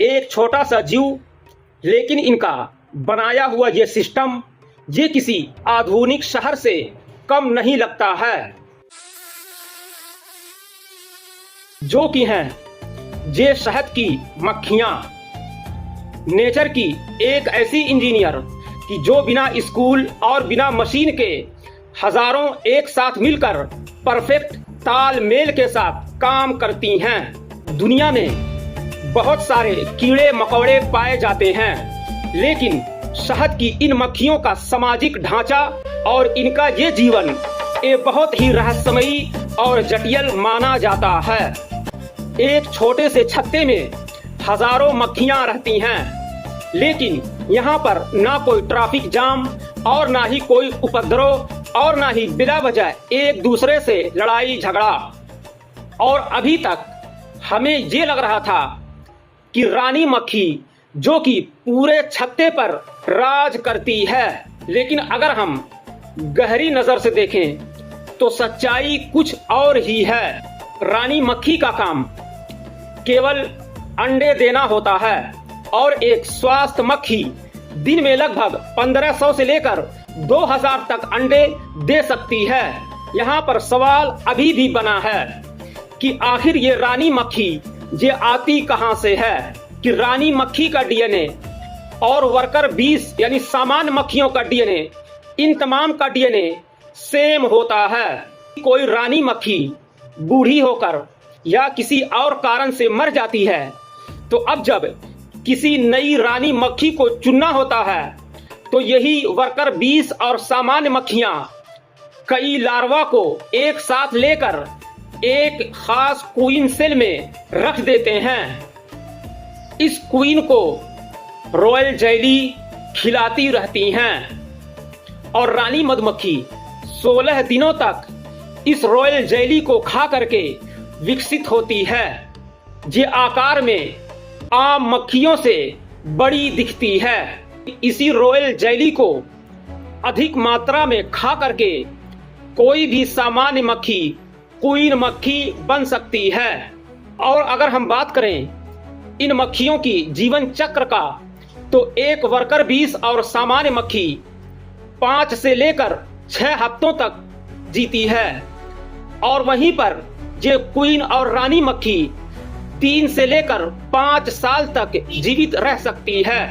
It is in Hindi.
एक छोटा सा जीव, लेकिन इनका बनाया हुआ ये सिस्टम ये किसी आधुनिक शहर से कम नहीं लगता है। जो कि हैं ये शहद की मक्खियां, नेचर की एक ऐसी इंजीनियर कि जो बिना स्कूल और बिना मशीन के हजारों एक साथ मिलकर परफेक्ट तालमेल के साथ काम करती हैं। दुनिया में बहुत सारे कीड़े मकोड़े पाए जाते हैं, लेकिन शहद की इन मक्खियों का सामाजिक ढांचा और इनका ये जीवन ये बहुत ही रहस्यमयी और जटिल माना जाता है। एक छोटे से छत्ते में हजारों मक्खियां रहती हैं, लेकिन यहाँ पर ना कोई ट्रैफिक जाम और ना ही कोई उपद्रव और ना ही बिला वजह एक दूसरे से लड़ाई झगड़ा। और अभी तक हमें ये लग रहा था कि रानी मक्खी जो कि पूरे छत्ते पर राज करती है, लेकिन अगर हम गहरी नजर से देखें तो सच्चाई कुछ और ही है। रानी मक्खी का काम केवल अंडे देना होता है और एक स्वस्थ मक्खी दिन में लगभग 1500 से लेकर 2000 तक अंडे दे सकती है। यहाँ पर सवाल अभी भी बना है कि आखिर ये रानी मक्खी ये आती कहां से है, कि रानी मक्खी का डीएनए और वर्कर बीस यानी सामान्य मक्खियों का डीएनए, इन तमाम का डीएनए सेम होता है। कोई रानी मक्खी बूढ़ी होकर या किसी और कारण से मर जाती है, तो अब जब किसी नई रानी मक्खी को चुनना होता है तो यही वर्कर बीस और सामान्य मक्खियां कई लार्वा को एक साथ लेकर एक खास क्वीन सेल में रख देते हैं। इस क्वीन को रॉयल जेली खिलाती रहती हैं और रानी मधुमक्खी 16 दिनों तक इस रॉयल जेली को खा करके विकसित होती है। ये आकार में आम मक्खियों से बड़ी दिखती है। इसी रॉयल जेली को अधिक मात्रा में खा करके कोई भी सामान्य मक्खी क्वीन मक्खी बन सकती है। और अगर हम बात करें इन मक्खियों की जीवन चक्र का, तो एक वर्कर बीस और सामान्य मक्खी 5 से लेकर 6 हफ्तों तक जीती है, और वहीं पर ये क्वीन और रानी मक्खी 3 से लेकर 5 साल तक जीवित रह सकती है।